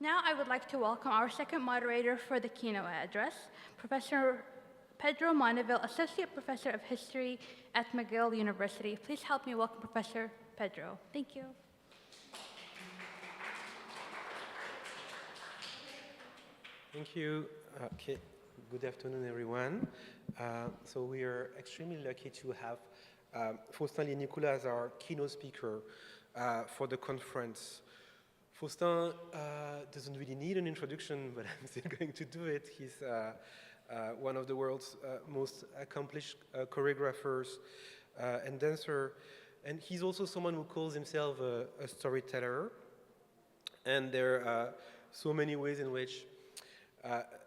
Now I would like to welcome our second moderator for the keynote address, Professor Pedro Monaville, Associate Professor of History at McGill University. Please help me welcome Professor Pedro. Thank you. Thank you. Okay. Good afternoon, everyone. So we are extremely lucky to have Faustin Linyekula as our keynote speaker for the conference. Faustin doesn't really need an introduction, but I'm still going to do it. He's one of the world's most accomplished choreographers and dancer. And he's also someone who calls himself a storyteller. And there are so many ways in which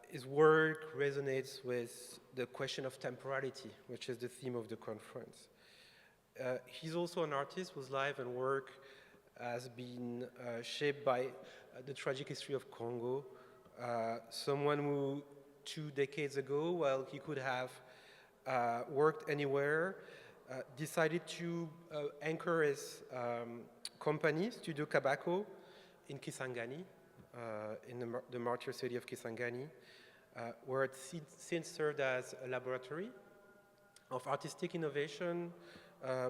his work resonates with the question of temporality, which is the theme of the conference. He's also an artist whose life and work has been shaped by the tragic history of Congo. Someone who 2 decades ago, while he could have worked anywhere, decided to anchor his company, Studio Kabako, in Kisangani, in the martyr city of Kisangani, where it since served as a laboratory of artistic innovation,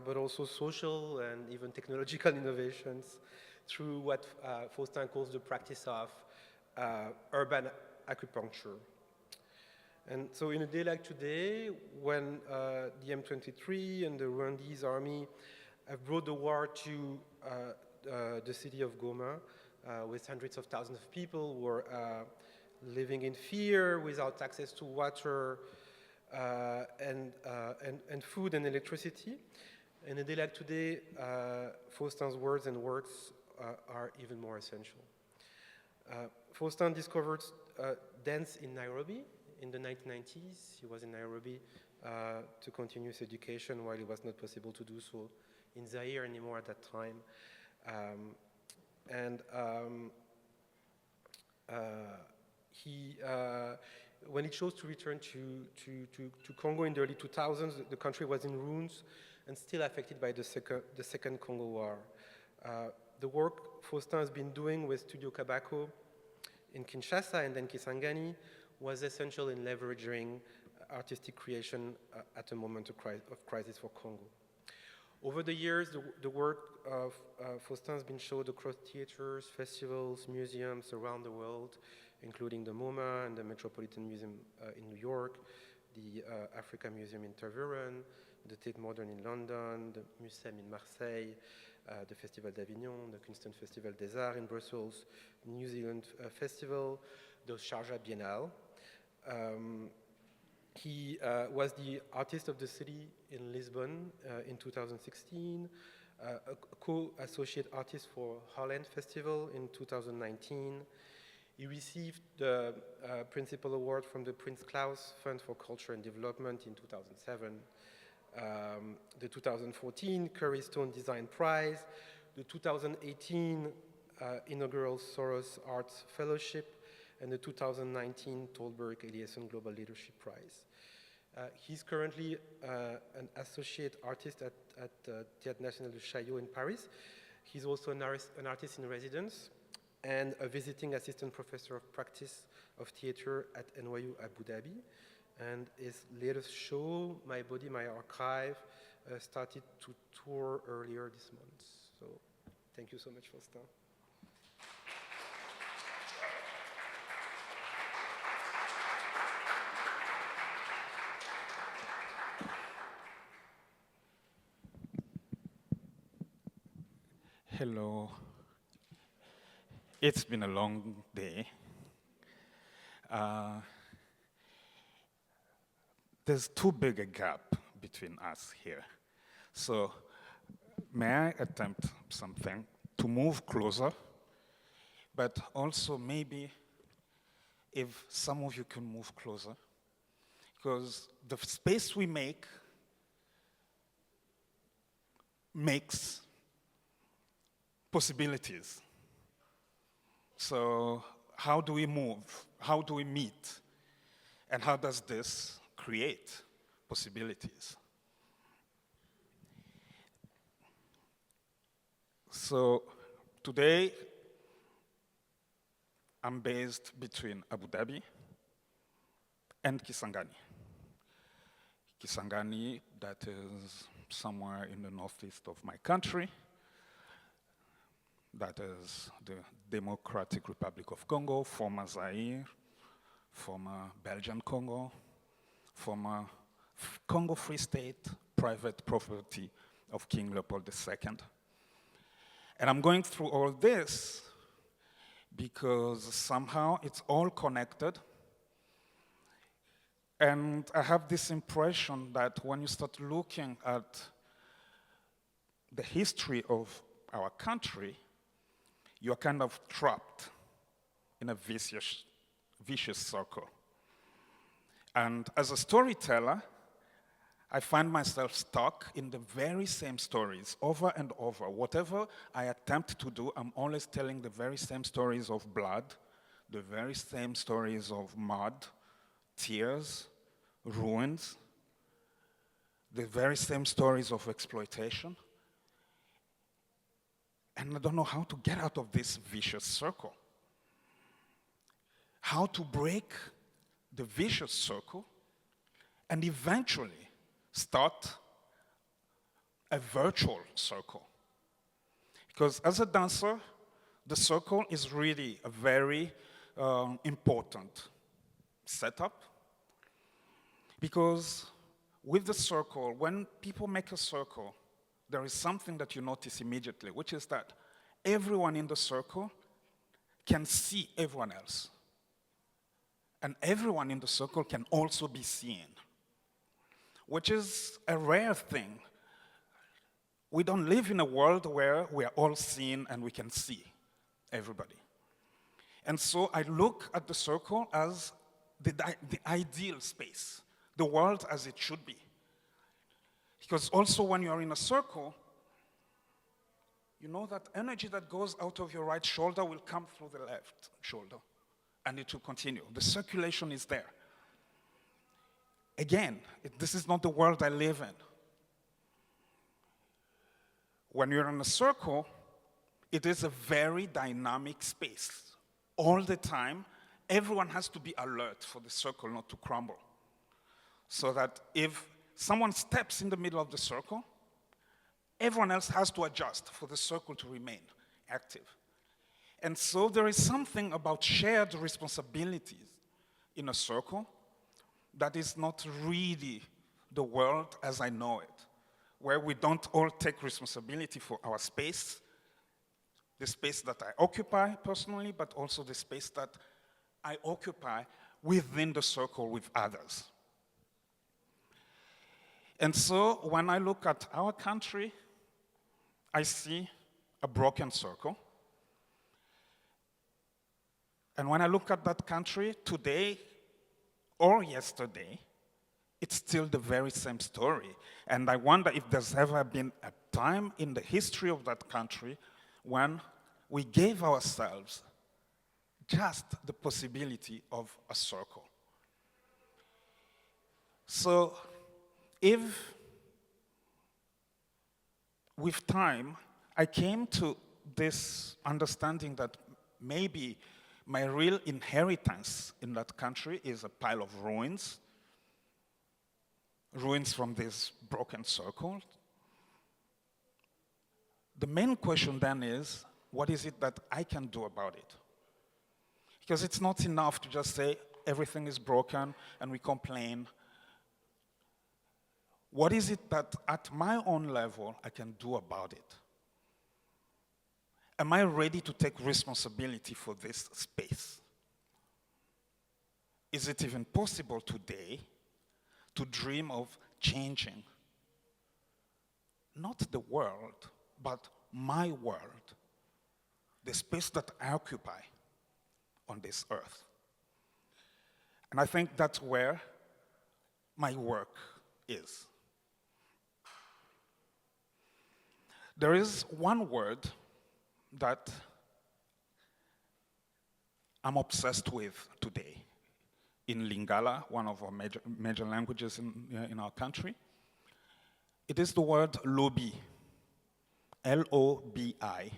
but also social and even technological innovations through what Faustin calls the practice of urban acupuncture. And so in a day like today, when the M23 and the Rwandese army have brought the war to the city of Goma, with hundreds of thousands of people who are living in fear, without access to water, and food and electricity. In a day like today, Faustin's words and works are even more essential. Faustin discovered dance in Nairobi in the 1990s. He was in Nairobi to continue his education while it was not possible to do so in Zaire anymore at that time. When he chose to return to Congo in the early 2000s, the country was in ruins and still affected by the second Congo War. The work Faustin has been doing with Studio Kabako in Kinshasa and then Kisangani was essential in leveraging artistic creation at a moment of crisis for Congo. Over the years, the work of Faustin has been showed across theaters, festivals, museums around the world, including the MoMA and the Metropolitan Museum in New York, the Africa Museum in Tervuren, the Tate Modern in London, the Museum in Marseille, the Festival d'Avignon, the Kingston Festival des Arts in Brussels, New Zealand Festival, the Sharjah Biennale. He was the artist of the city in Lisbon in 2016, a co-associate artist for Holland Festival in 2019. He received the Principal Award from the Prince Claus Fund for Culture and Development in 2007, the 2014 Curry Stone Design Prize, the 2018 inaugural Soros Arts Fellowship, and the 2019 Tolberg Eliasson Global Leadership Prize. He's currently an associate artist at Théâtre National de Chaillot in Paris. He's also an artist in residence and a visiting assistant professor of practice of theater at NYU Abu Dhabi. And his latest show, My Body, My Archive, started to tour earlier this month. So thank you so much, Faustin. Hello. It's been a long day. There's too big a gap between us here. So may I attempt something to move closer, but also maybe if some of you can move closer, because the space we makes possibilities. So how do we move? How do we meet? And how does this create possibilities? So today, I'm based between Abu Dhabi and Kisangani. Kisangani, that is somewhere in the northeast of my country. That is the Democratic Republic of Congo, former Zaire, former Belgian Congo, former Congo Free State, private property of King Leopold II. And I'm going through all this because somehow it's all connected. And I have this impression that when you start looking at the history of our country, you're kind of trapped in a vicious circle. And as a storyteller, I find myself stuck in the very same stories over and over. Whatever I attempt to do, I'm always telling the very same stories of blood, the very same stories of mud, tears, ruins, the very same stories of exploitation. And I don't know how to get out of this vicious circle. How to break the vicious circle and eventually start a virtual circle. Because as a dancer, the circle is really a very important setup. Because with the circle, when people make a circle, there is something that you notice immediately, which is that everyone in the circle can see everyone else. And everyone in the circle can also be seen, which is a rare thing. We don't live in a world where we are all seen and we can see everybody. And so I look at the circle as the ideal space, the world as it should be. Because also when you're in a circle, you know that energy that goes out of your right shoulder will come through the left shoulder, and it will continue. The circulation is there. Again, this is not the world I live in. When you're in a circle, it is a very dynamic space. All the time, everyone has to be alert for the circle not to crumble. So that if someone steps in the middle of the circle, everyone else has to adjust for the circle to remain active. And so there is something about shared responsibilities in a circle that is not really the world as I know it, where we don't all take responsibility for our space, the space that I occupy personally, but also the space that I occupy within the circle with others. And so when I look at our country, I see a broken circle. And when I look at that country today or yesterday, it's still the very same story. And I wonder if there's ever been a time in the history of that country when we gave ourselves just the possibility of a circle. So if with time, I came to this understanding that maybe my real inheritance in that country is a pile of ruins from this broken circle. The main question then is, what is it that I can do about it? Because it's not enough to just say everything is broken and we complain. What is it that at my own level I can do about it? Am I ready to take responsibility for this space? Is it even possible today to dream of changing not the world, but my world, the space that I occupy on this earth? And I think that's where my work is. There is one word that I'm obsessed with today in Lingala, one of our major languages in our country. It is the word lobby, L-O-B-I.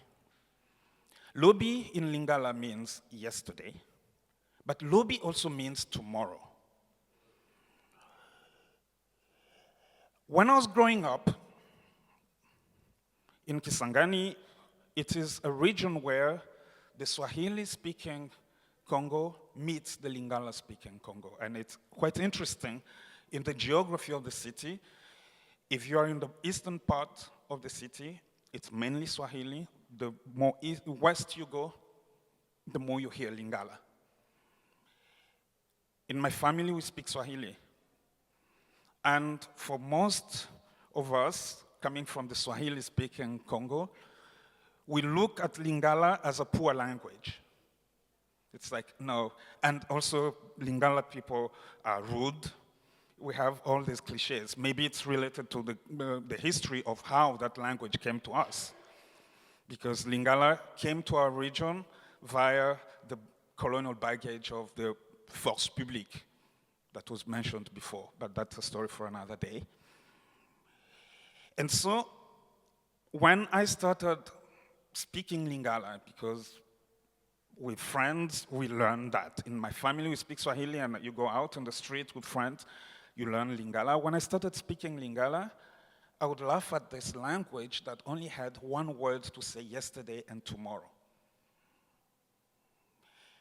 Lobi in Lingala means yesterday, but Lobi also means tomorrow. When I was growing up in Kisangani, it is a region where the Swahili-speaking Congo meets the Lingala-speaking Congo. And it's quite interesting in the geography of the city. If you are in the eastern part of the city, it's mainly Swahili. The more west you go, the more you hear Lingala. In my family, we speak Swahili. And for most of us, coming from the Swahili-speaking Congo, we look at Lingala as a poor language. It's like, no. And also, Lingala people are rude. We have all these cliches. Maybe it's related to the history of how that language came to us. Because Lingala came to our region via the colonial baggage of the force publique that was mentioned before, but that's a story for another day. And so, when I started speaking Lingala, because with friends, we learn that. In my family, we speak Swahili, and you go out on the street with friends, you learn Lingala. When I started speaking Lingala, I would laugh at this language that only had one word to say yesterday and tomorrow.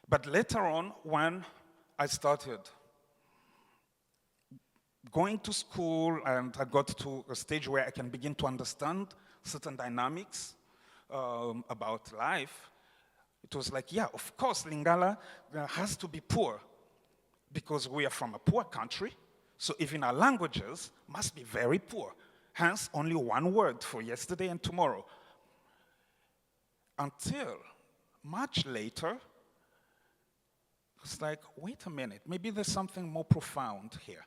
But later on, when I started going to school and I got to a stage where I can begin to understand certain dynamics about life, it was like, yeah, of course, Lingala has to be poor because we are from a poor country. So even our languages must be very poor. Hence, only one word for yesterday and tomorrow. Until much later, it's like, wait a minute, maybe there's something more profound here.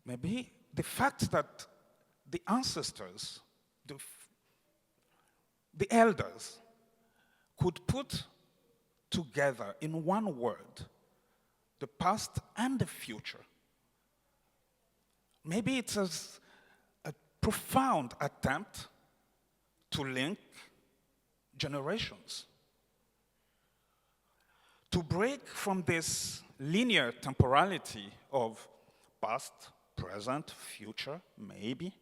Maybe the fact that the ancestors, the elders, could put together in one word the past and the future. Maybe it's a profound attempt to link generations, to break from this linear temporality of past, present, future, maybe,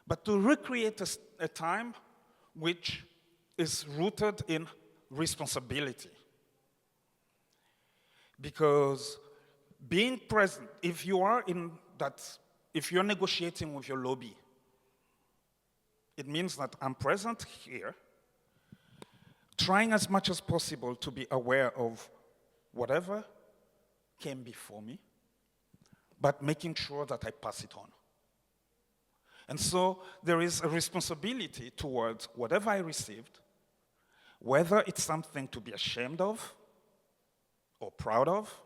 but to recreate a time which is rooted in responsibility. Because being present, if you're negotiating with your lobby, it means that I'm present here, trying as much as possible to be aware of whatever came before me, but making sure that I pass it on. And so there is a responsibility towards whatever I received, whether it's something to be ashamed of or proud of,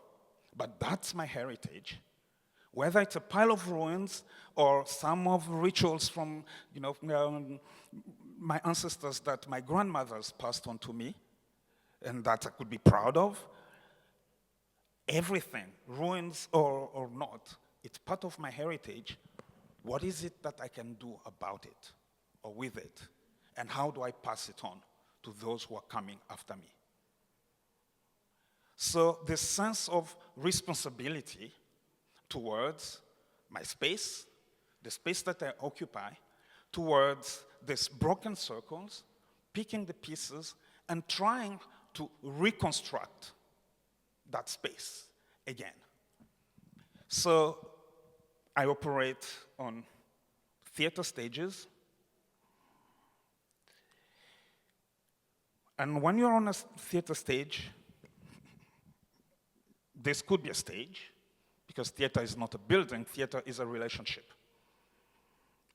but that's my heritage. Whether it's a pile of ruins or some of rituals from my ancestors that my grandmothers passed on to me, and that I could be proud of, everything, ruins or not, it's part of my heritage. What is it that I can do about it or with it? And how do I pass it on to those who are coming after me? So this sense of responsibility towards my space, the space that I occupy, towards these broken circles, picking the pieces and trying to reconstruct that space again. So I operate on theater stages. And when you're on a theater stage, this could be a stage, because theater is not a building, theater is a relationship.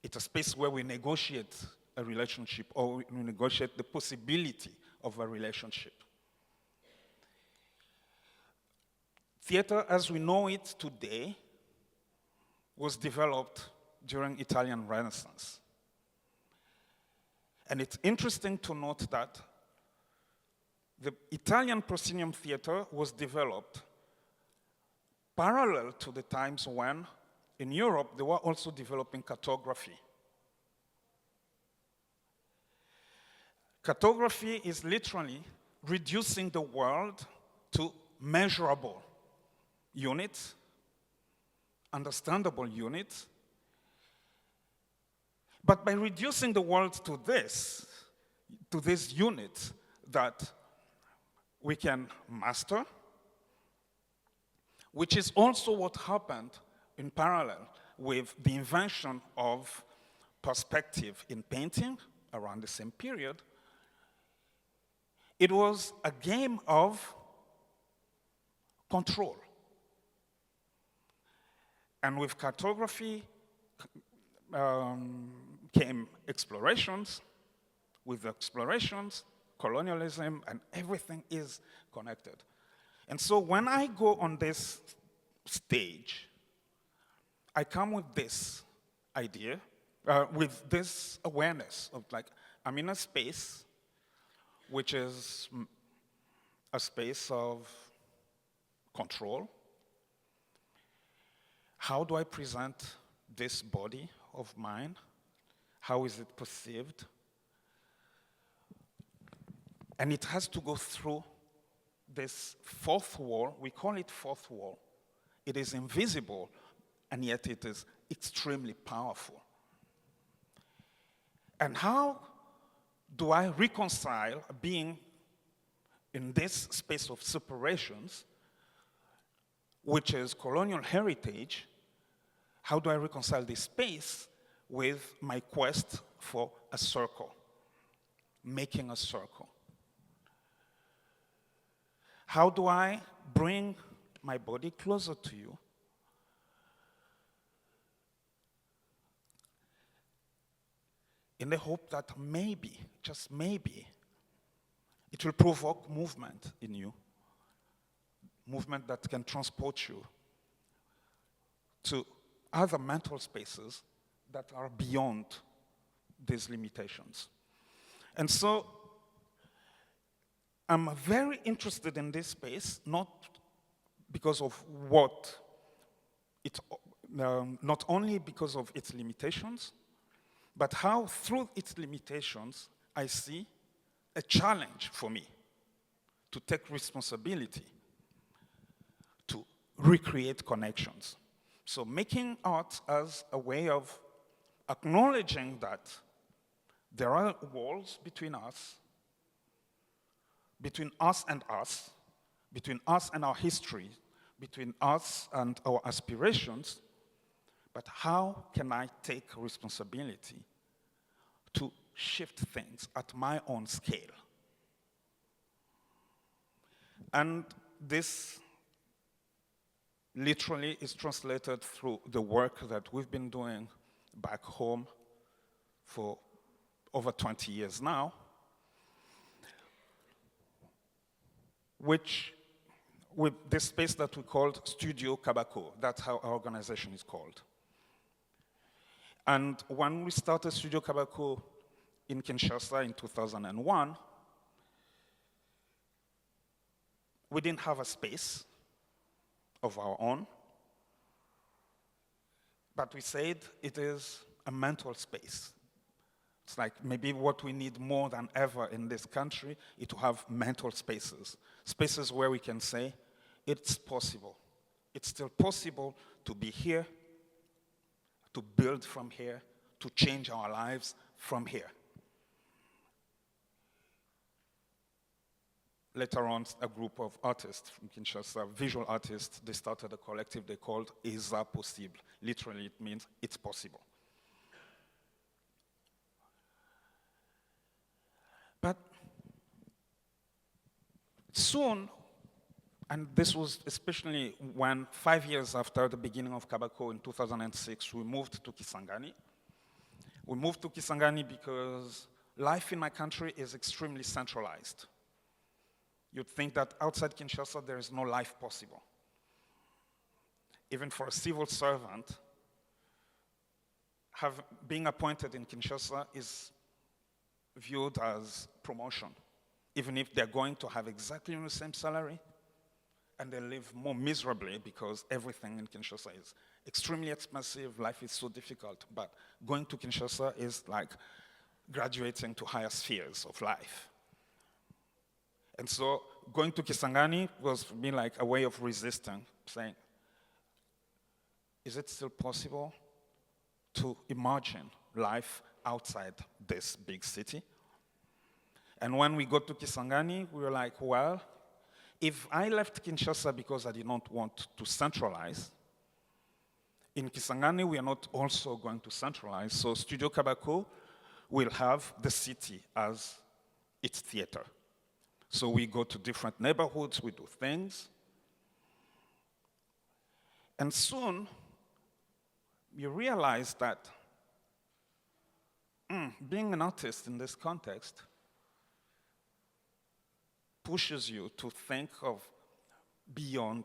It's a space where we negotiate a relationship, or we negotiate the possibility of a relationship. Theater, as we know it today, was developed during Italian Renaissance. And it's interesting to note that the Italian proscenium theater was developed parallel to the times when, in Europe, they were also developing cartography. Cartography is literally reducing the world to measurable units, understandable units. But by reducing the world to this unit that we can master, which is also what happened in parallel with the invention of perspective in painting around the same period. It was a game of control. And with cartography came explorations. With explorations, colonialism, and everything is connected. And so when I go on this stage, I come with this idea, with this awareness of like, I'm in a space which is a space of control. How do I present this body of mine? How is it perceived? And it has to go through this fourth wall. We call it fourth wall. It is invisible, and yet it is extremely powerful. And how do I reconcile being in this space of separations, which is colonial heritage? How do I reconcile this space with my quest for a circle, making a circle? How do I bring my body closer to you? In the hope that maybe, just maybe, it will provoke movement in you. Movement that can transport you to other mental spaces that are beyond these limitations. And so, I'm very interested in this space, not because of what it, not only because of its limitations, but how through its limitations, I see a challenge for me to take responsibility, to recreate connections. So making art as a way of acknowledging that there are walls between us and us, between us and our history, between us and our aspirations, but how can I take responsibility to shift things at my own scale? And this literally is translated through the work that we've been doing back home for over 20 years now, which with this space that we called Studio Kabako. That's how our organization is called. And when we started Studio Kabako in Kinshasa in 2001, we didn't have a space of our own, but we said it is a mental space. It's like maybe what we need more than ever in this country is to have mental spaces. Spaces where we can say, it's possible. It's still possible to be here, to build from here, to change our lives from here. Later on, a group of artists from Kinshasa, visual artists, they started a collective they called Eza Possible. Literally, it means it's possible. But soon, and this was especially when 5 years after the beginning of Kabako in 2006, we moved to Kisangani. We moved to Kisangani because life in my country is extremely centralized. You'd think that outside Kinshasa, there is no life possible. Even for a civil servant, being appointed in Kinshasa is viewed as promotion, even if they're going to have exactly the same salary, and they live more miserably because everything in Kinshasa is extremely expensive, life is so difficult, but going to Kinshasa is like graduating to higher spheres of life. And so going to Kisangani was for me like a way of resisting, saying, is it still possible to imagine life outside this big city? And when we got to Kisangani, we were like, well, if I left Kinshasa because I did not want to centralize, in Kisangani we are not also going to centralize, so Studio Kabako will have the city as its theater. So we go to different neighborhoods, we do things. And soon, you realize that being an artist in this context pushes you to think of beyond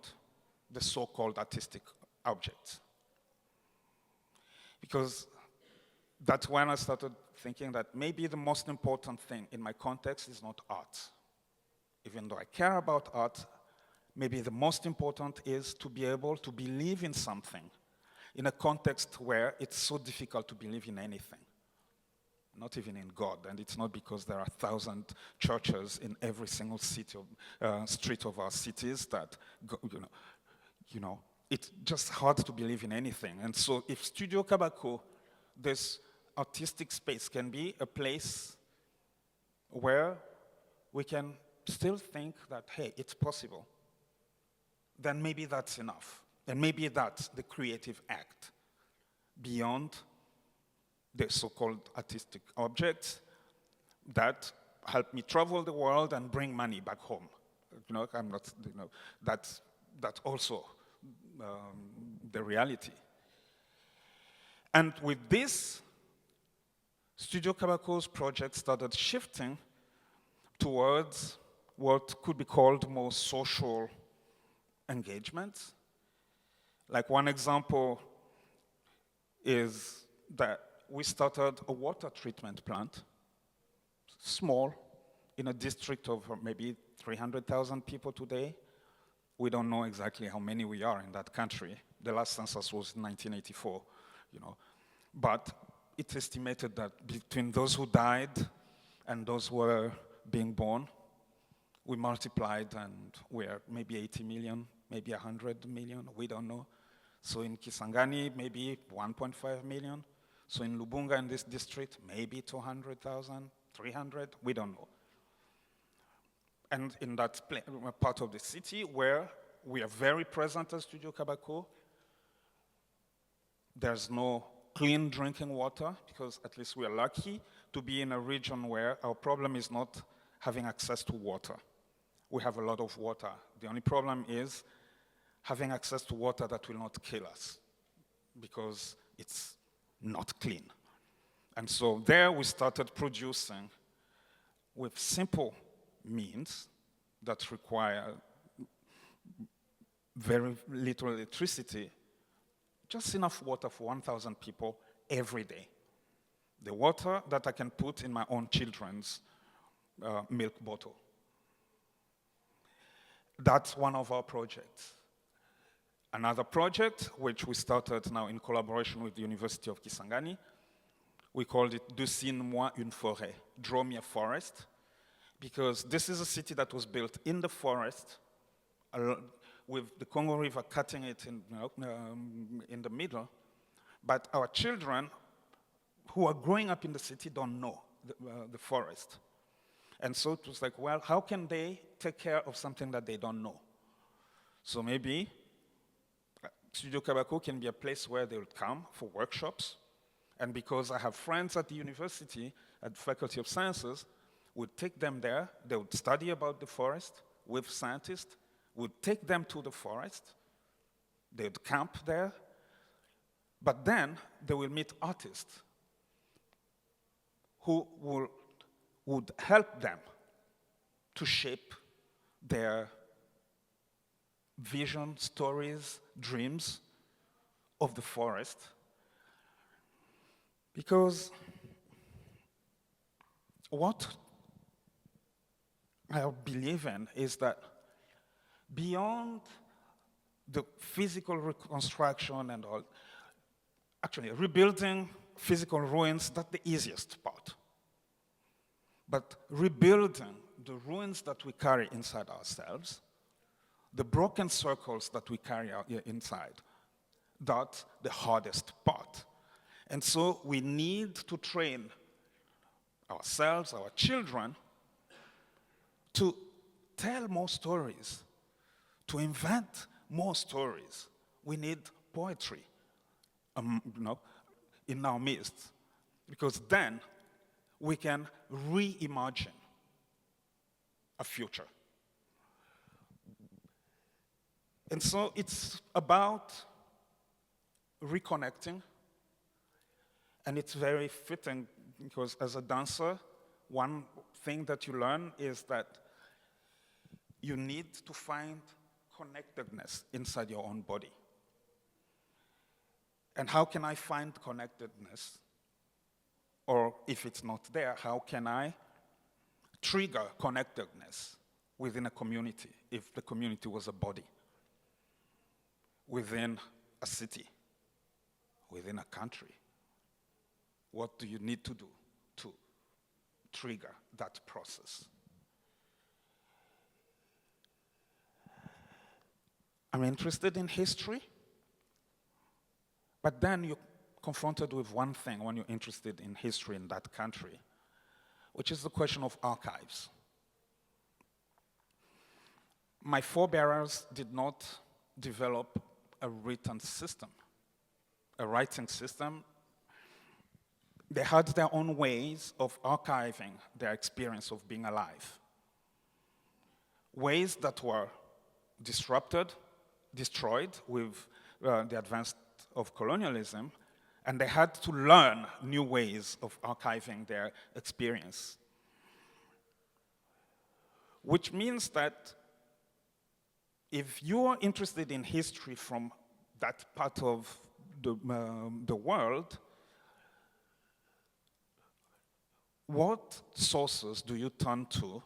the so-called artistic objects. Because that's when I started thinking that maybe the most important thing in my context is not art. Even though I care about art, maybe the most important is to be able to believe in something in a context where it's so difficult to believe in anything, not even in God. And it's not because there are 1,000 churches in every single city street of our cities that, it's just hard to believe in anything. And so if Studio Kabako, this artistic space, can be a place where we can still think that, hey, it's possible, then maybe that's enough. And maybe that's the creative act beyond the so-called artistic objects that help me travel the world and bring money back home. I'm not, that's also the reality. And with this, Studio Kabako's project started shifting towards what could be called more social engagements. Like one example is that we started a water treatment plant, small, in a district of maybe 300,000 people today. We don't know exactly how many we are in that country. The last census was in 1984, But it's estimated that between those who died and those who were being born, we multiplied and we're maybe 80 million, maybe 100 million, we don't know. So in Kisangani, maybe 1.5 million. So in Lubunga, in this district, maybe 200,000, 300, we don't know. And in that part of the city where we are very present as Studio Kabako, there's no clean drinking water, because at least we are lucky to be in a region where our problem is not having access to water. We have a lot of water. The only problem is having access to water that will not kill us, because it's not clean. And so there we started producing with simple means that require very little electricity, just enough water for 1,000 people every day. The water that I can put in my own children's milk bottle. That's one of our projects. Another project, which we started now in collaboration with the University of Kisangani, we called it Dessine-moi une forêt, Draw Me a Forest, because this is a city that was built in the forest, with the Congo River cutting it in the middle. But our children who are growing up in the city don't know the forest. And so it was like, well, how can they take care of something that they don't know? So maybe Studio Kabako can be a place where they would come for workshops. And because I have friends at the university, at the Faculty of Sciences, would take them there, they would study about the forest with scientists, would take them to the forest, they would camp there, but then they will meet artists who would help them to shape their vision, stories, dreams of the forest. Because what I believe in is that beyond the physical reconstruction and all, actually rebuilding physical ruins, that's the easiest part. but rebuilding the ruins that we carry inside ourselves, the broken circles that we carry out here inside, that's the hardest part. And so we need to train ourselves, our children, to tell more stories, to invent more stories. We need poetry, in our midst, because then we can reimagine a future. And so it's about reconnecting, and it's very fitting because as a dancer, one thing that you learn is that you need to find connectedness inside your own body. And how can I find connectedness? Or if it's not there, how can I trigger connectedness within a community, if the community was a body, within a city, within a country? What do you need to do to trigger that process? I'm interested in history, but then you're confronted with one thing when you're interested in history in that country, which is the question of archives. My forebearers did not develop a written system, a writing system. They had their own ways of archiving their experience of being alive. Ways that were disrupted, destroyed with the advance of colonialism, and they had to learn new ways of archiving their experience. Which means that if you are interested in history from that part of the world, what sources do you turn to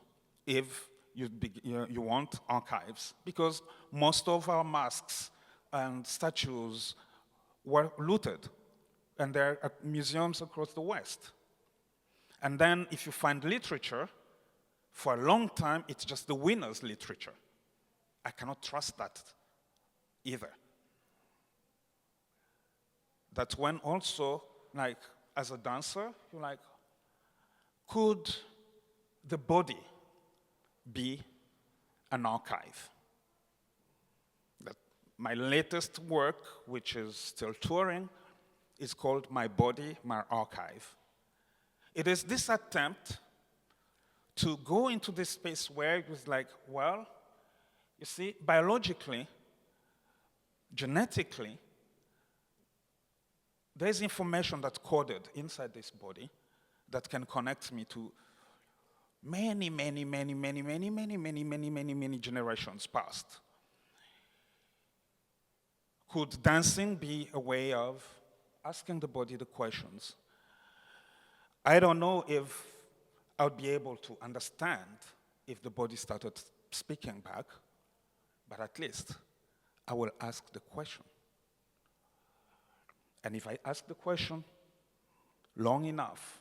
if you want archives? Because most of our masks and statues were looted, and they're at museums across the West. And then if you find literature, for a long time, it's just the winner's literature. I cannot trust that either. That's when also, like, as a dancer, you're like, could the body be an archive? That my latest work, which is still touring, is called My Body, My Archive. It is this attempt to go into this space where it was like, well, you see, biologically, genetically, there's information that's coded inside this body that can connect me to many generations past. Could dancing be a way of asking the body the questions? I don't know if I would be able to understand if the body started speaking back, but at least I will ask the question. And if I ask the question long enough,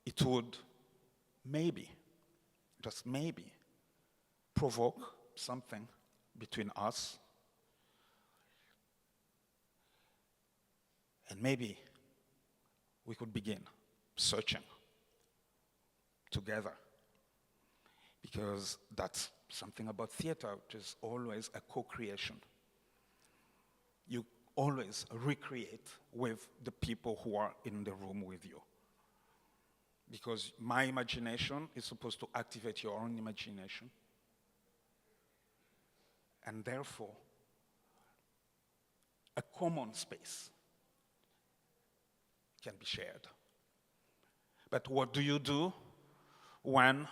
it would maybe, just maybe, provoke something between us. And maybe we could begin searching together. Because that's something about theater, which is always a co-creation. You always recreate with the people who are in the room with you. Because my imagination is supposed to activate your own imagination. And therefore, a common space can be shared. But what do you do when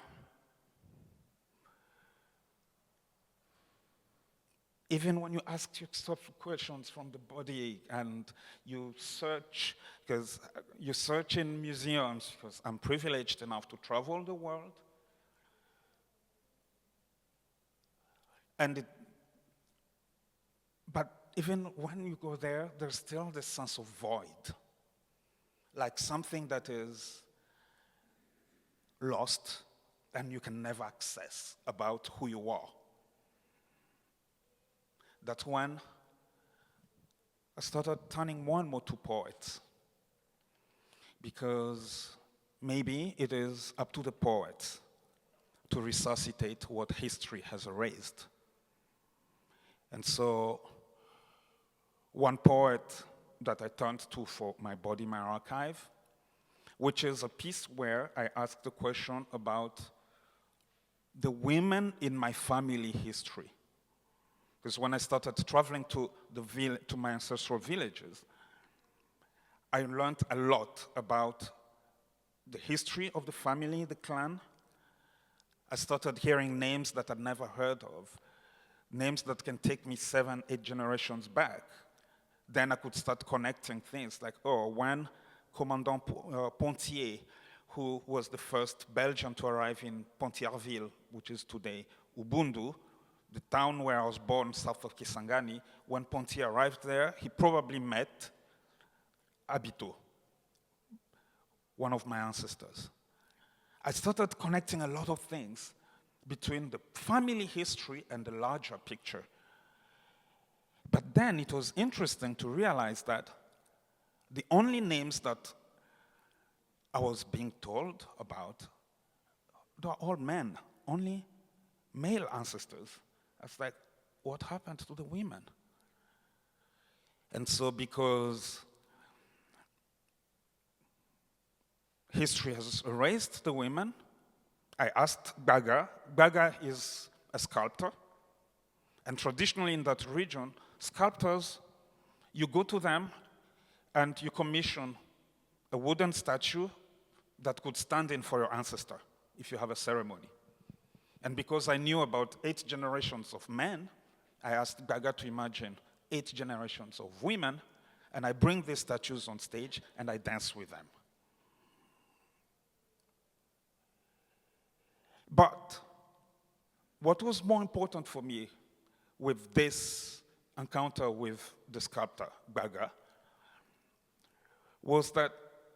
even when you ask yourself questions from the body and you search, because you search in museums, because I'm privileged enough to travel the world. But even when you go there, there's still this sense of void. Like something that is lost and you can never access about who you are. That's when I started turning more and more to poets, because maybe it is up to the poets to resuscitate what history has erased. And so one poet that I turned to for my body, my archive, which is a piece where I asked the question about the women in my family history. Because when I started traveling to my ancestral villages, I learned a lot about the history of the family, the clan. I started hearing names that I'd never heard of, names that can take me 7, 8 generations back. Then I could start connecting things like, oh, when Commandant Pontier, who was the first Belgian to arrive in Pontièreville, which is today Ubundu, the town where I was born, south of Kisangani, when Pontier arrived there, he probably met Abito, one of my ancestors. I started connecting a lot of things between the family history and the larger picture. But then it was interesting to realize that the only names that I was being told about, they are all men, only male ancestors. I was like, what happened to the women? And so because history has erased the women, I asked Gaga. Gaga is a sculptor. And traditionally in that region, sculptors, you go to them and you commission a wooden statue that could stand in for your ancestor if you have a ceremony. And because I knew about 8 generations of men, I asked Gaga to imagine 8 generations of women, and I bring these statues on stage and I dance with them. But what was more important for me with this encounter with the sculptor, Gaga, was that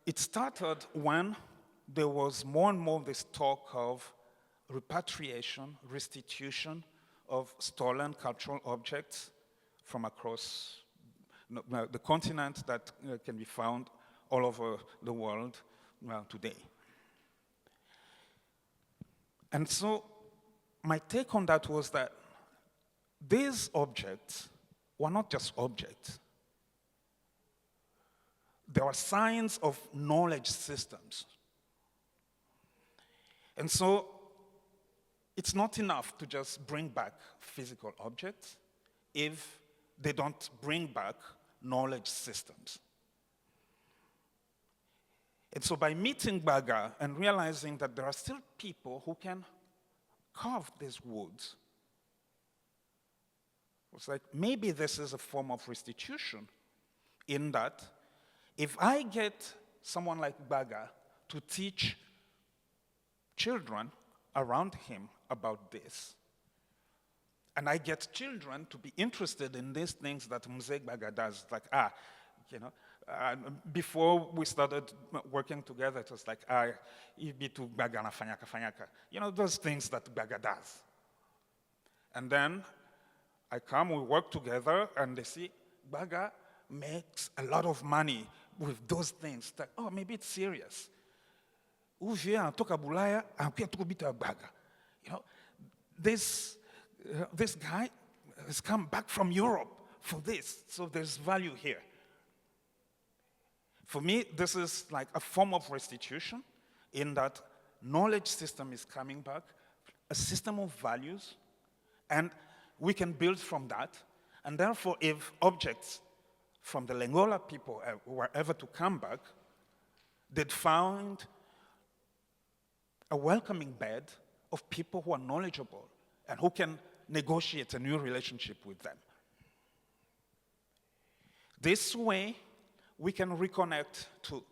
it started when there was more and more this talk of repatriation, restitution of stolen cultural objects from across the continent that can be found all over the world today. And so my take on that was that these objects were not just objects. They were signs of knowledge systems. And so it's not enough to just bring back physical objects if they don't bring back knowledge systems. And so by meeting Baga and realizing that there are still people who can carve these woods, it's like maybe this is a form of restitution in that if I get someone like Baga to teach children around him about this, and I get children to be interested in these things that Mzee Baga does, like, before we started working together, it was like, ibitu Baga na fanyaka fanyaka. Those things that Baga does. And then I come, we work together, and they see Baga makes a lot of money with those things. Like, oh, maybe it's serious. Toka Bulaya, Baga. This guy has come back from Europe for this, so there's value here. For me, this is like a form of restitution in that knowledge system is coming back, a system of values, and we can build from that. And therefore, if objects from the Lengola people were ever to come back, they'd found a welcoming bed of people who are knowledgeable and who can negotiate a new relationship with them. This way, we can reconnect to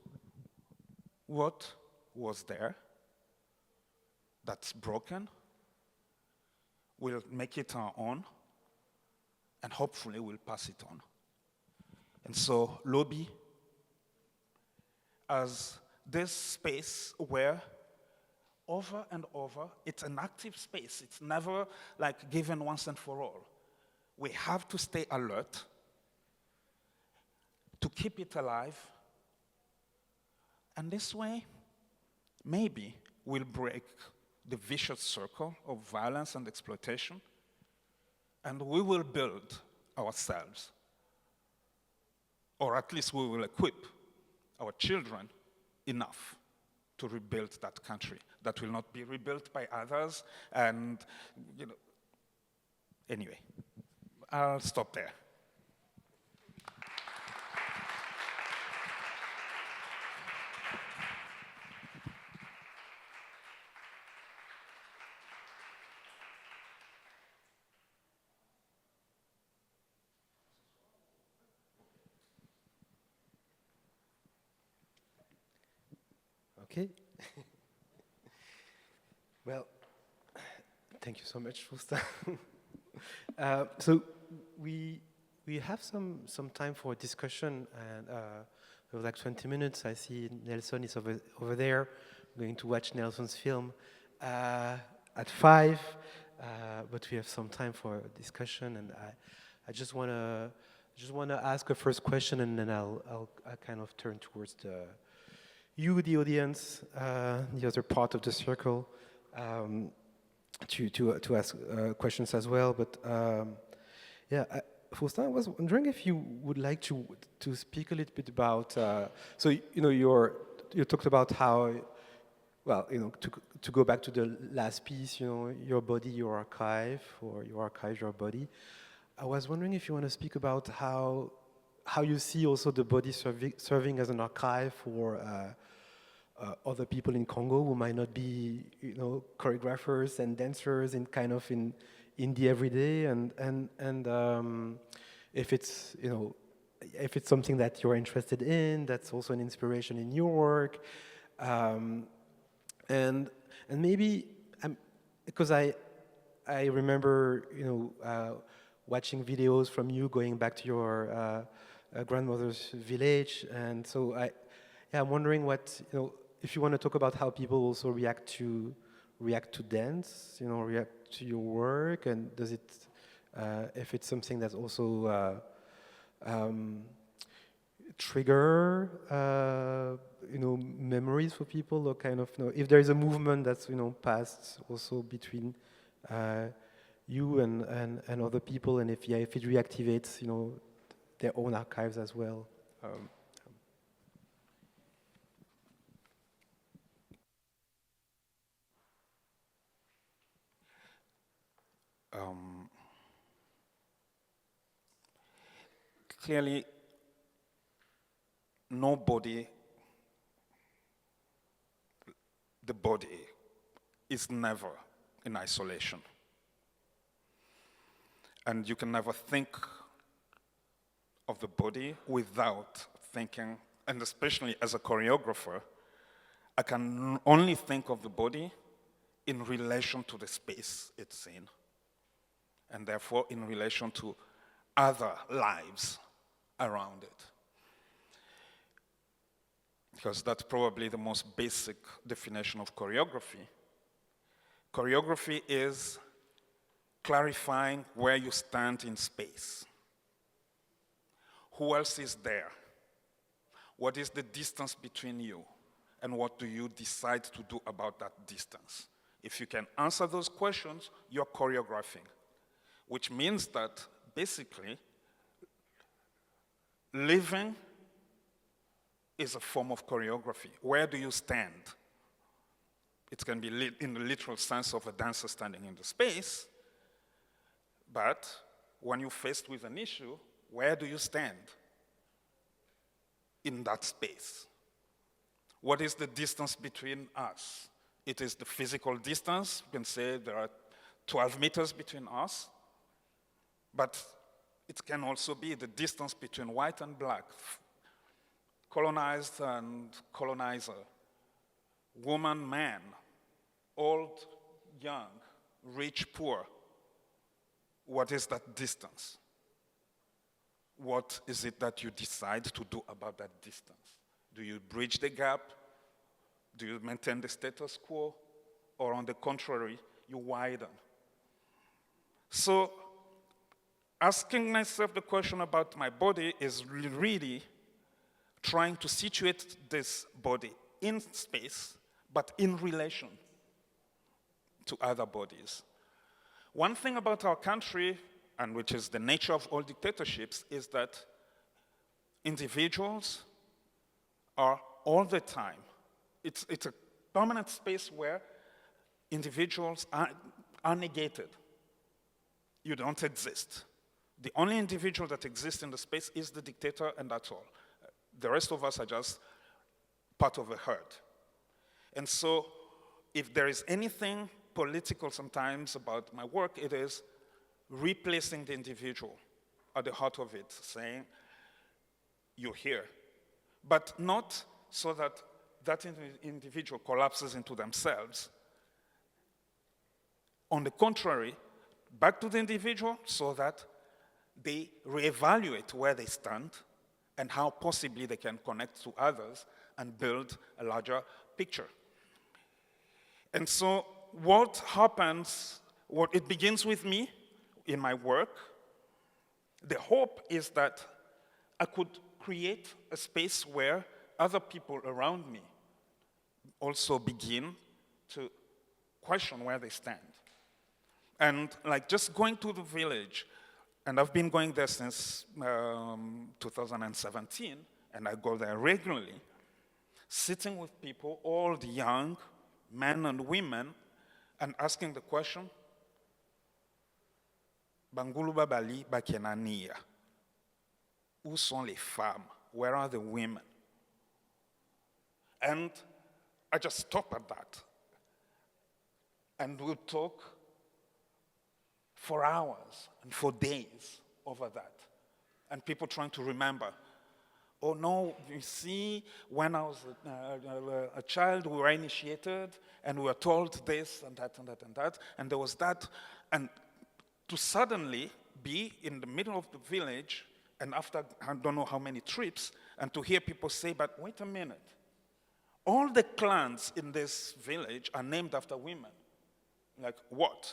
what was there that's broken. We'll make it our own, and hopefully we'll pass it on. And so, Lobby, as this space where over and over. It's an active space. It's never like given once and for all. We have to stay alert to keep it alive. And this way, maybe we'll break the vicious circle of violence and exploitation, and we will build ourselves, or at least we will equip our children enough to rebuild that country that will not be rebuilt by others. And, anyway, I'll stop there. Okay. Well, thank you so much, Faustin. So we have some time for discussion, and we have like 20 minutes. I see Nelson is over there. We're going to watch Nelson's film at 5, but we have some time for discussion, and I just wanna ask a first question, and then I'll kind of turn towards the audience, the other part of the circle, to ask questions as well. But Faustin, I was wondering if you would like to speak a little bit about. So you talked about how, well, to go back to the last piece, your body, your archive, or your archive, your body. I was wondering if you want to speak about how you see also the body serving as an archive for other people in Congo who might not be, choreographers and dancers in the everyday, and if it's something that you're interested in, that's also an inspiration in your work, and maybe because I remember watching videos from you going back to your grandmother's village, and so I'm wondering what if you want to talk about how people also react to dance, react to your work, and does it if it's something that's also trigger memories for people, or kind of if there is a movement that's passed also between you and other people, and if it reactivates their own archives as well. Clearly, the body is never in isolation. And you can never think of the body without thinking, and especially as a choreographer, I can only think of the body in relation to the space it's in, and therefore in relation to other lives around it. Because that's probably the most basic definition of choreography. Choreography is clarifying where you stand in space. Who else is there? What is the distance between you? And what do you decide to do about that distance? If you can answer those questions, you're choreographing, which means that basically living is a form of choreography. Where do you stand? It can be in the literal sense of a dancer standing in the space, but when you're faced with an issue, where do you stand in that space? What is the distance between us? It is the physical distance. You can say there are 12 meters between us, but it can also be the distance between white and black, colonized and colonizer, woman, man, old, young, rich, poor. What is that distance? What is it that you decide to do about that distance? Do you bridge the gap? Do you maintain the status quo? or on the contrary, you widen. So asking myself the question about my body is really trying to situate this body in space, but in relation to other bodies. One thing about our country, and which is the nature of all dictatorships, is that individuals are all the time. It's a permanent space where individuals are negated. You don't exist. The only individual that exists in the space is the dictator, and that's all. The rest of us are just part of a herd. And so if there is anything political sometimes about my work, it is replacing the individual at the heart of it, saying, you're here. But not so that that individual collapses into themselves. On the contrary, back to the individual so that they reevaluate where they stand and how possibly they can connect to others and build a larger picture. And so what happens, it begins with me in my work. The hope is that I could create a space where other people around me also begin to question where they stand. And like just going to the village, and I've been going there since 2017, and I go there regularly, sitting with people, all the young men and women, and asking the question, Bangulu Babali Bakenania. Où sont les femmes? Where are the women? And I just stop at that. And we'll talk for hours and for days over that. And people trying to remember. Oh no, you see, when I was a child, we were initiated, and we were told this and that and that and that, and there was that. And to suddenly be in the middle of the village, and after I don't know how many trips, and to hear people say, but wait a minute, all the clans in this village are named after women. Like, what?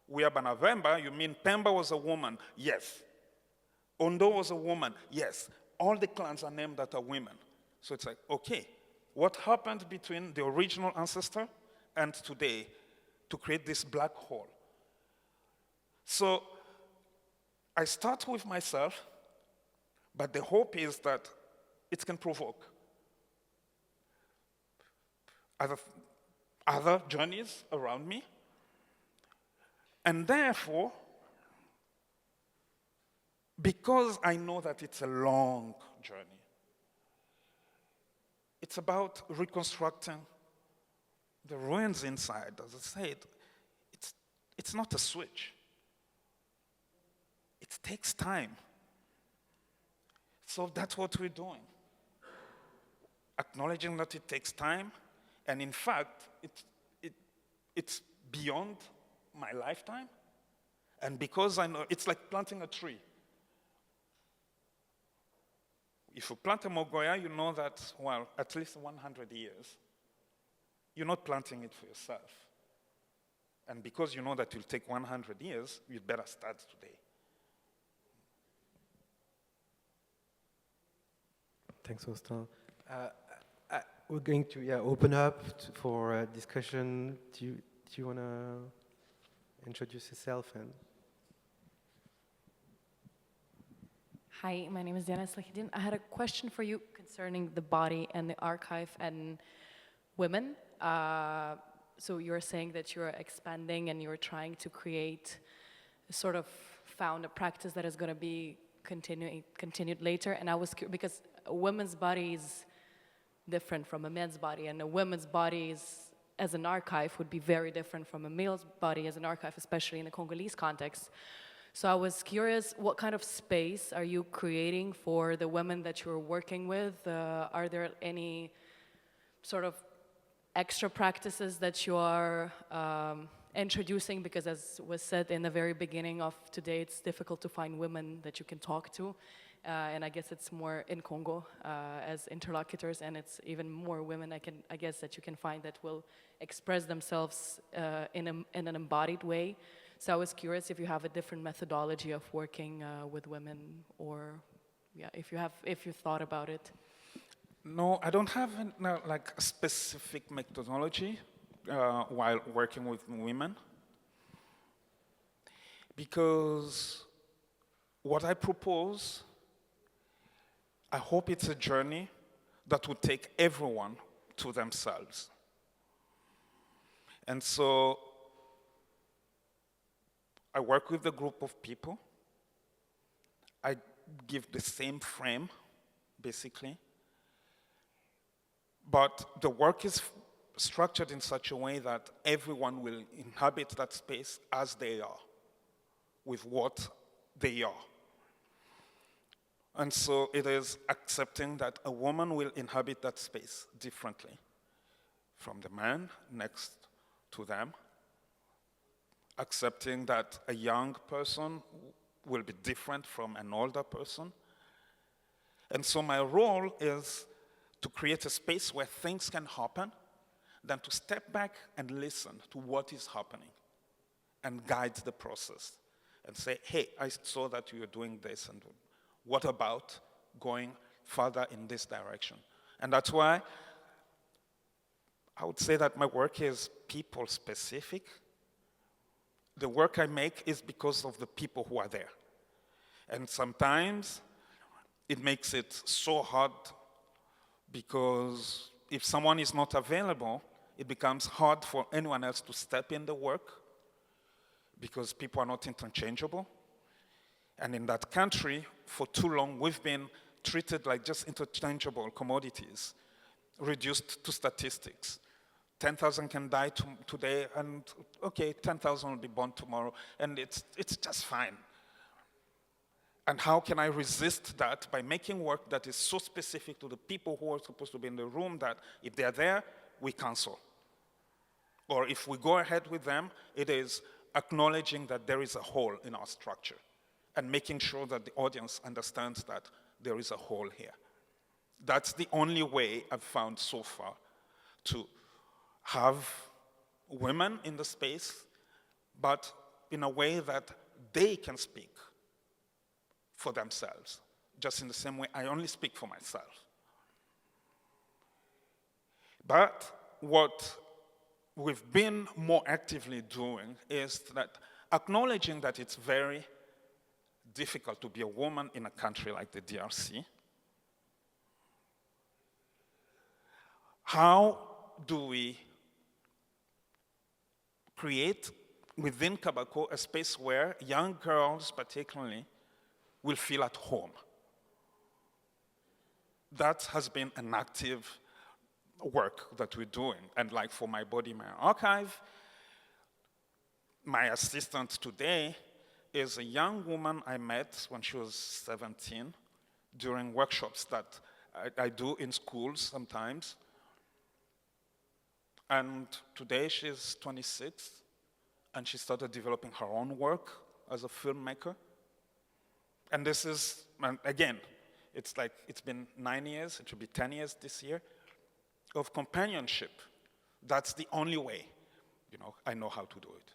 We are Banavemba, you mean Pemba was a woman? Yes. Ondo was a woman? Yes. All the clans are named after women. So it's like, okay, what happened between the original ancestor and today to create this black hole? So I start with myself, but the hope is that it can provoke other journeys around me. And therefore, because I know that it's a long journey, it's about reconstructing the ruins inside. As I said, it's not a switch. It takes time. So that's what we're doing. Acknowledging that it takes time, and in fact, it's beyond my lifetime. And because I know, it's like planting a tree. If you plant a mogoya, you know that, well, at least 100 years. You're not planting it for yourself. And because you know that it will take 100 years, you'd better start today. Thanks, Faustin. We're going to open up for discussion. Do you want to introduce yourself? And Hi, my name is Diana Slahidin. I had a question for you concerning the body and the archive and women. So you were saying that you're expanding and you're trying to create, sort of found a practice that is going to be continued later. And I was curious, because a woman's body is different from a man's body, and a woman's body is, as an archive would be very different from a male's body as an archive, especially in the Congolese context. So I was curious, what kind of space are you creating for the women that you're working with? Are there any sort of extra practices that you are introducing? Because as was said in the very beginning of today, it's difficult to find women that you can talk to. and I guess it's more in Congo as interlocutors, and it's even more women I guess that you can find that will express themselves in an embodied way. So I was curious if you have a different methodology of working with women, or yeah, if you thought about it. No, I don't have like a specific methodology while working with women, because what I propose, I hope it's a journey that would take everyone to themselves. And so I work with a group of people. I give the same frame, basically. But the work is structured in such a way that everyone will inhabit that space as they are, with what they are. And so it is accepting that a woman will inhabit that space differently from the man next to them, accepting that a young person will be different from an older person. And so my role is to create a space where things can happen, then to step back and listen to what is happening and guide the process and say, hey, I saw that you were doing this, and what about going further in this direction? And that's why I would say that my work is people-specific. The work I make is because of the people who are there. And sometimes it makes it so hard because if someone is not available, it becomes hard for anyone else to step in the work because people are not interchangeable. And in that country, for too long, we've been treated like just interchangeable commodities, reduced to statistics. 10,000 can die today, and okay, 10,000 will be born tomorrow, and it's just fine. And how can I resist that? By making work that is so specific to the people who are supposed to be in the room that if they're there, we cancel. Or if we go ahead with them, it is acknowledging that there is a hole in our structure and making sure that the audience understands that there is a hole here. That's the only way I've found so far to have women in the space, but in a way that they can speak for themselves, just in the same way I only speak for myself. But what we've been more actively doing is that acknowledging that it's very difficult to be a woman in a country like the DRC. How do we create within Kabako a space where young girls particularly will feel at home? That has been an active work that we're doing. And like for my body, my archive, my assistant today is a young woman I met when she was 17 during workshops that I do in schools sometimes. And today she's 26, and she started developing her own work as a filmmaker. And this is, and again, it's like, it's been 9 years, it should be 10 years this year, of companionship. That's the only way, I know how to do it.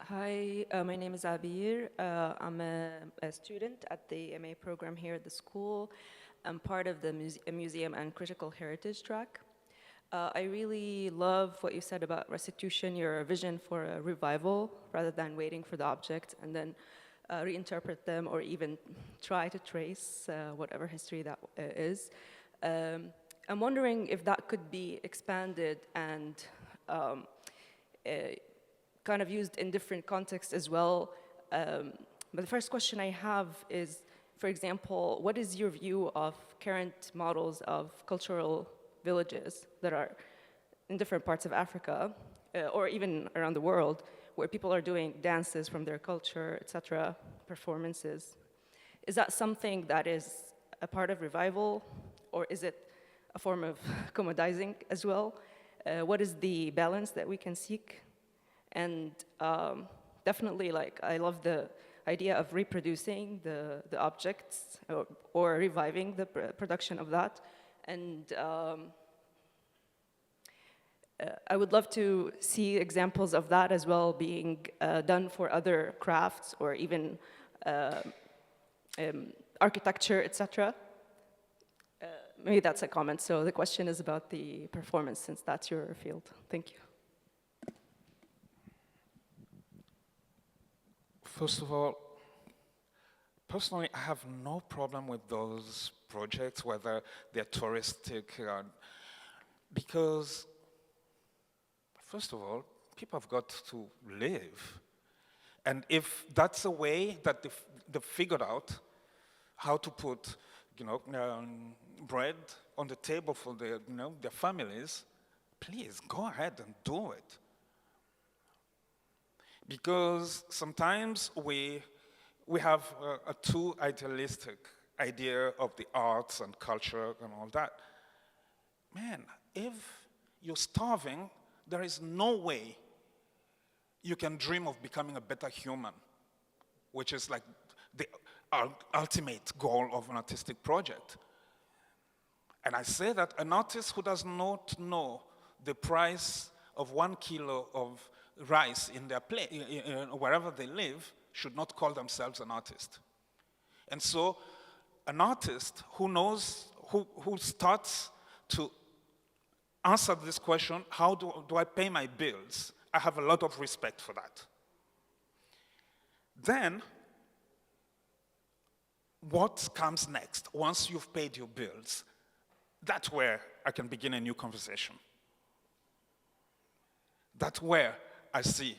Hi, my name is Abir. I'm a student at the MA program here at the school. I'm part of the museum and critical heritage track. I really love what you said about restitution, your vision for a revival rather than waiting for the object and then reinterpret them or even try to trace whatever history that is. I'm wondering if that could be expanded and kind of used in different contexts as well. But the first question I have is, for example, what is your view of current models of cultural villages that are in different parts of Africa, or even around the world, where people are doing dances from their culture, etc., performances? Is that something that is a part of revival, or is it a form of commodizing as well? What is the balance that we can seek? And definitely, like, I love the idea of reproducing the objects or reviving the production of that. And I would love to see examples of that as well being done for other crafts or even architecture, etc. Maybe that's a comment. So the question is about the performance, since that's your field. Thank you. First of all, personally, I have no problem with those projects, whether they're touristic, because, first of all, people have got to live. And if that's a way that they figured out how to put, bread on the table for their families, please go ahead and do it. Because sometimes we have a too idealistic idea of the arts and culture and all that. Man, if you're starving, there is no way you can dream of becoming a better human, which is like the ultimate goal of an artistic project. And I say that an artist who does not know the price of 1 kilo of rice in their place, wherever they live, should not call themselves an artist. And so an artist who knows, who starts to answer this question, how do I pay my bills? I have a lot of respect for that. Then, what comes next? Once you've paid your bills, that's where I can begin a new conversation. That's where I see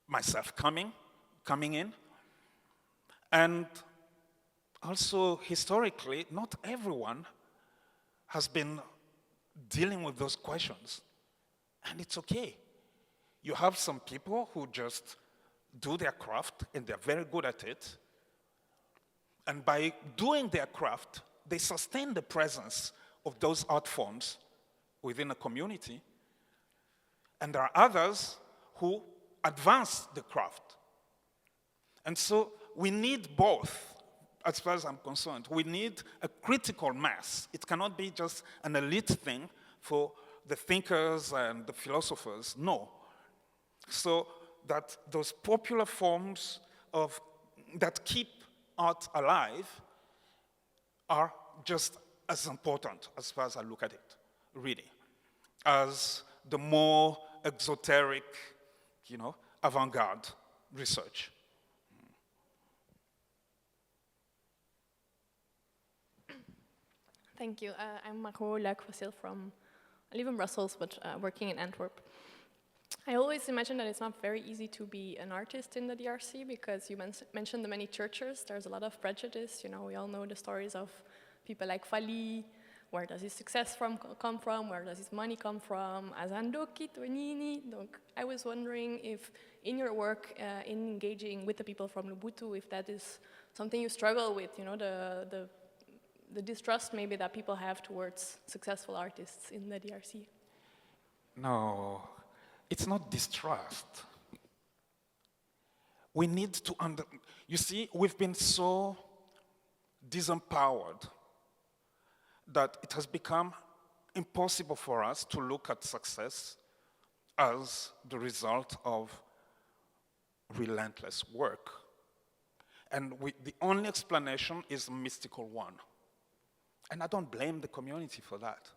myself coming in. And also, historically, not everyone has been dealing with those questions. And it's okay. You have some people who just do their craft, and they're very good at it. And by doing their craft, they sustain the presence of those art forms within a community. And there are others who advance the craft. And so we need both, as far as I'm concerned. We need a critical mass. It cannot be just an elite thing for the thinkers and the philosophers. No. So that those popular forms that keep art alive are just as important, as far as I look at it, really, as the more exoteric, avant-garde research. Thank you. I'm Margot Lacroixil I live in Brussels, but working in Antwerp. I always imagine that it's not very easy to be an artist in the DRC because you mentioned the many churches. There's a lot of prejudice. We all know the stories of people like Fali. Where does his success come from? Where does his money come from? Azandoki, Tonini. I was wondering if in your work, in engaging with the people from Lubuntu, if that is something you struggle with, the distrust maybe that people have towards successful artists in the DRC. No, it's not distrust. We need to you see, we've been so disempowered that it has become impossible for us to look at success as the result of relentless work. And the only explanation is a mystical one. And I don't blame the community for that.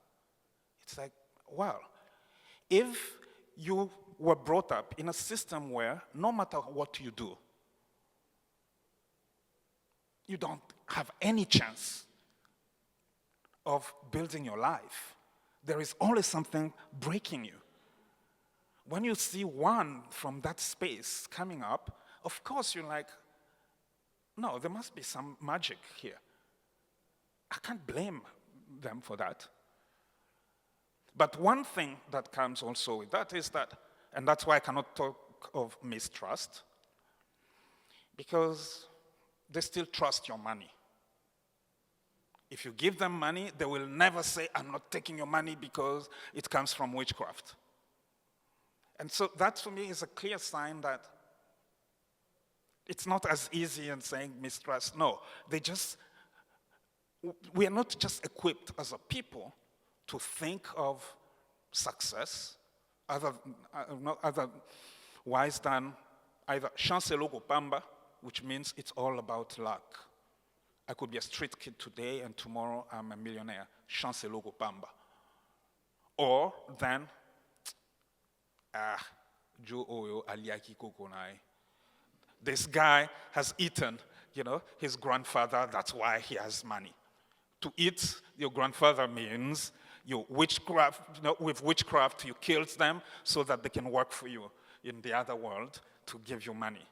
It's like, well, if you were brought up in a system where no matter what you do, you don't have any chance of building your life, there is always something breaking you. When you see one from that space coming up, of course you're like, no, there must be some magic here. I can't blame them for that. But one thing that comes also with that is that, and that's why I cannot talk of mistrust, because they still trust your money. If you give them money, they will never say, I'm not taking your money because it comes from witchcraft. And so that for me is a clear sign that it's not as easy as saying mistrust. No, we are not just equipped as a people to think of success otherwise than either chance logo pamba, which means it's all about luck. I could be a street kid today and tomorrow I'm a millionaire. Chance logo pamba. Or then, Joe Oyo aliaki kokonai. This guy has eaten, his grandfather, that's why he has money. To eat your grandfather means with witchcraft you killed them so that they can work for you in the other world to give you money.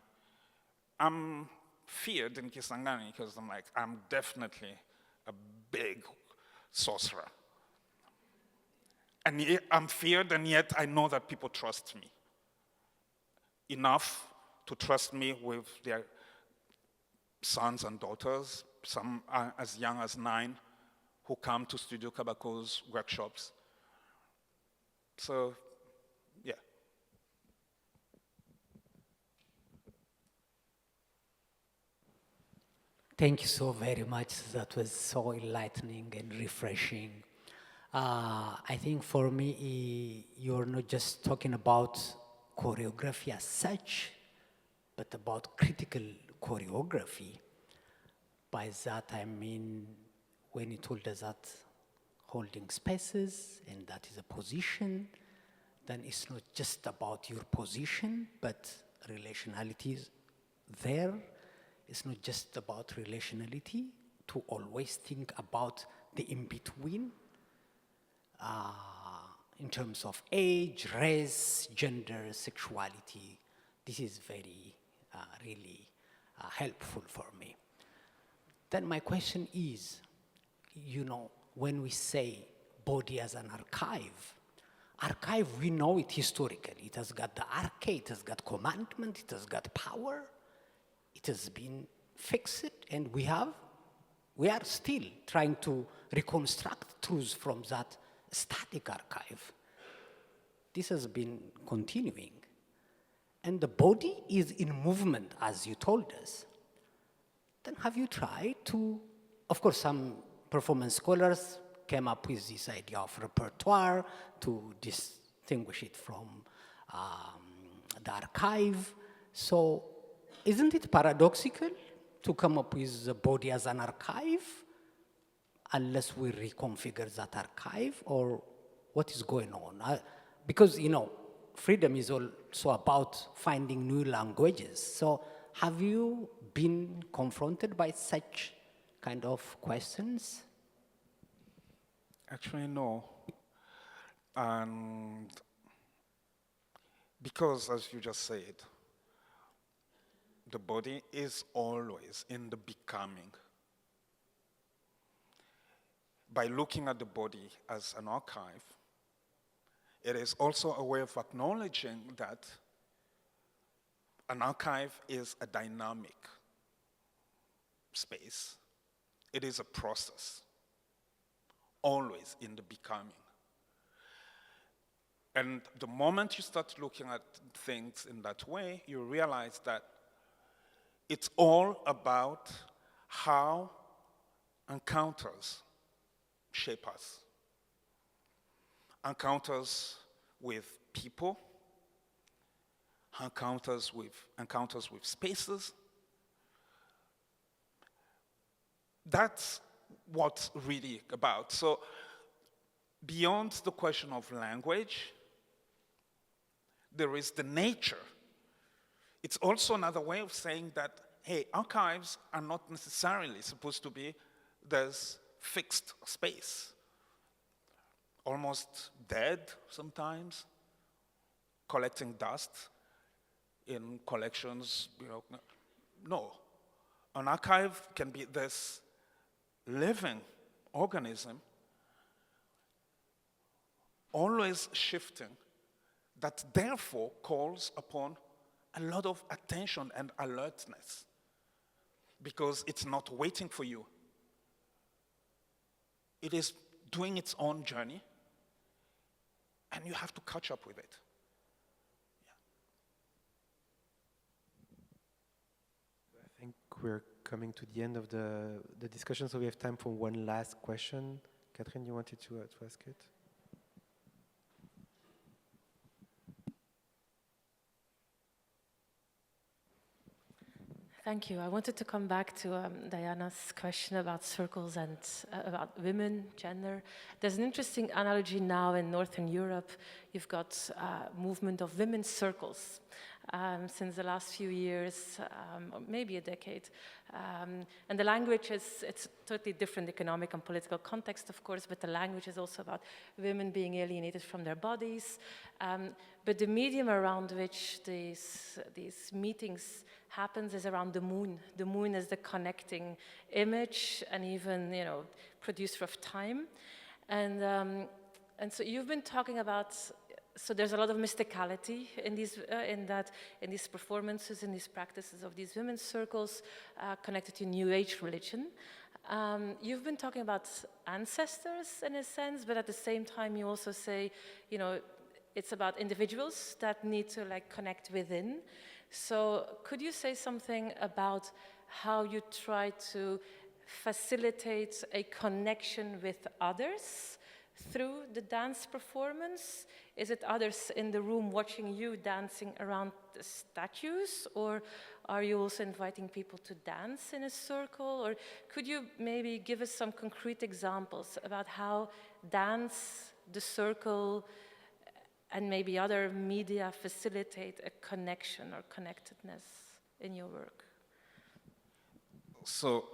I'm feared in Kisangani because I'm definitely a big sorcerer. And yet, I'm feared, and yet I know that people trust me enough to trust me with their sons and daughters, some are as young as 9, who come to Studio Kabako's workshops. So, yeah. Thank you so very much. That was so enlightening and refreshing. I think for me, you're not just talking about choreography as such, but about critical choreography. By that I mean, when you told us that holding spaces and that is a position, then it's not just about your position, but relationalities there. It's not just about relationality, to always think about the in-between in terms of age, race, gender, sexuality. This is very, really helpful for me. Then my question is, when we say body as an archive, we know it historically. It has got the arche, it has got commandment, it has got power. It has been fixed, and we are still trying to reconstruct truths from that static archive. This has been continuing. And the body is in movement, as you told us. Then have you tried to, of course, some performance scholars came up with this idea of repertoire to distinguish it from the archive. So isn't it paradoxical to come up with the body as an archive unless we reconfigure that archive, or what is going on? Because, freedom is also about finding new languages. So have you been confronted by such kind of questions? Actually, no. And because, as you just said, the body is always in the becoming. By looking at the body as an archive, it is also a way of acknowledging that an archive is a dynamic space. It is a process, always in the becoming. And the moment you start looking at things in that way, you realize that it's all about how encounters shape us. Encounters with people, encounters with spaces. That's what's really about. So beyond the question of language, there is the nature. It's also another way of saying that, hey, archives are not necessarily supposed to be this fixed space. Almost dead sometimes, collecting dust in collections, No. An archive can be this living organism, always shifting, that therefore calls upon a lot of attention and alertness, because it's not waiting for you. It is doing its own journey, and you have to catch up with it. think we're coming to the end of the discussion, so we have time for one last question. Catherine, you wanted to ask it? Thank you. I wanted to come back to Diana's question about circles and about women, gender. There's an interesting analogy now in Northern Europe. You've got movement of women's circles since the last few years, or maybe a decade. And the language it's totally different economic and political context, of course, but the language is also about women being alienated from their bodies. But the medium around which these meetings happens is around the moon. The moon is the connecting image and even, producer of time. And so you've been talking about, so there's a lot of mysticality in these performances, in these practices of these women's circles connected to New Age religion. You've been talking about ancestors in a sense, but at the same time you also say, it's about individuals that need to connect within. So could you say something about how you try to facilitate a connection with others through the dance performance? Is it others in the room watching you dancing around the statues, or are you also inviting people to dance in a circle? Or could you maybe give us some concrete examples about how dance, the circle, and maybe other media facilitate a connection or connectedness in your work? So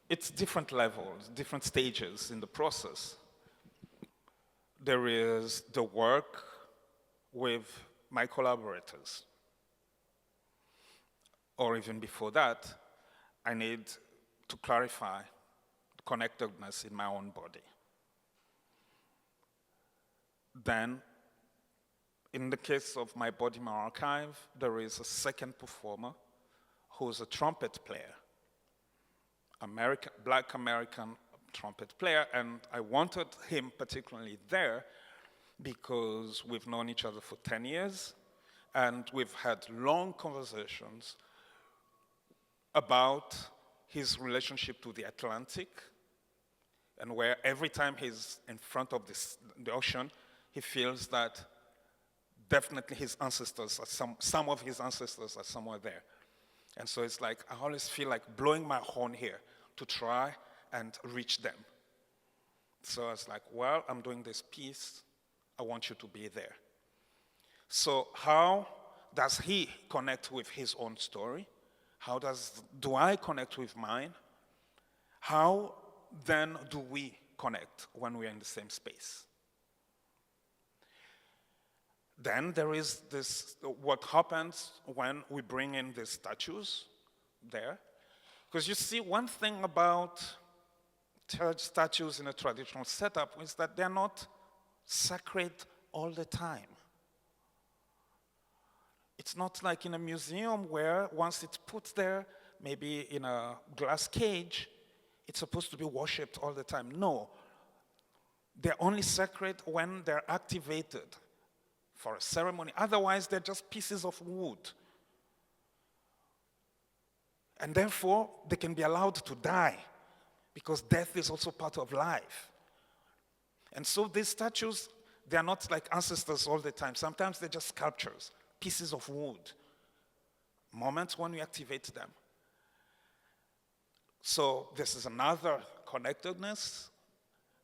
it's different levels, different stages in the process. There is the work with my collaborators. Or even before that, I need to clarify connectedness in my own body. Then, in the case of my body, my archive, there is a second performer who's a trumpet player, Black American trumpet player, and I wanted him particularly there because we've known each other for 10 years, and we've had long conversations about his relationship to the Atlantic, and where every time he's in front of the ocean, he feels that definitely his ancestors, some of his ancestors are somewhere there. And so it's like, I always feel like blowing my horn here to try and reach them. So I was like, well, I'm doing this piece, I want you to be there. So how does he connect with his own story? How do I connect with mine? How then do we connect when we're in the same space? Then there is this, what happens when we bring in these statues there. Because you see, one thing about statues in a traditional setup is that they're not sacred all the time. It's not like in a museum where once it's put there, maybe in a glass cage, it's supposed to be worshipped all the time. No, they're only sacred when they're activated for a ceremony. Otherwise, they're just pieces of wood. And therefore, they can be allowed to die, because death is also part of life. And so these statues, they're not like ancestors all the time. Sometimes they're just sculptures, pieces of wood, moments when we activate them. So this is another connectedness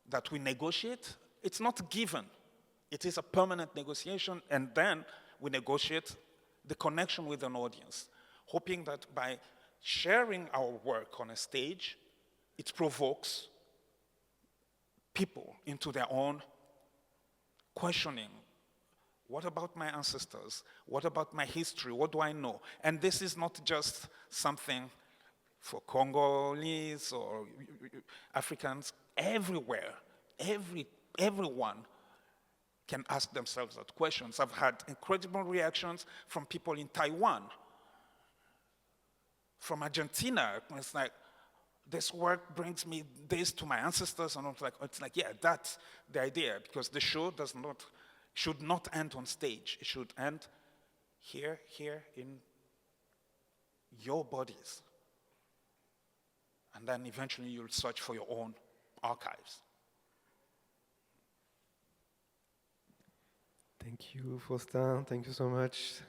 that we negotiate. It's not given. It is a permanent negotiation, and then we negotiate the connection with an audience, hoping that by sharing our work on a stage, it provokes people into their own questioning. What about my ancestors? What about my history? What do I know? And this is not just something for Congolese or Africans. Everywhere, everyone can ask themselves that questions. I've had incredible reactions from people in Taiwan, from Argentina. It's like, this work brings me this to my ancestors, and it's like, yeah, that's the idea, because the show should not end on stage. It should end here in your bodies, and then eventually you'll search for your own archives. Thank you, Faustin. Thank you so much.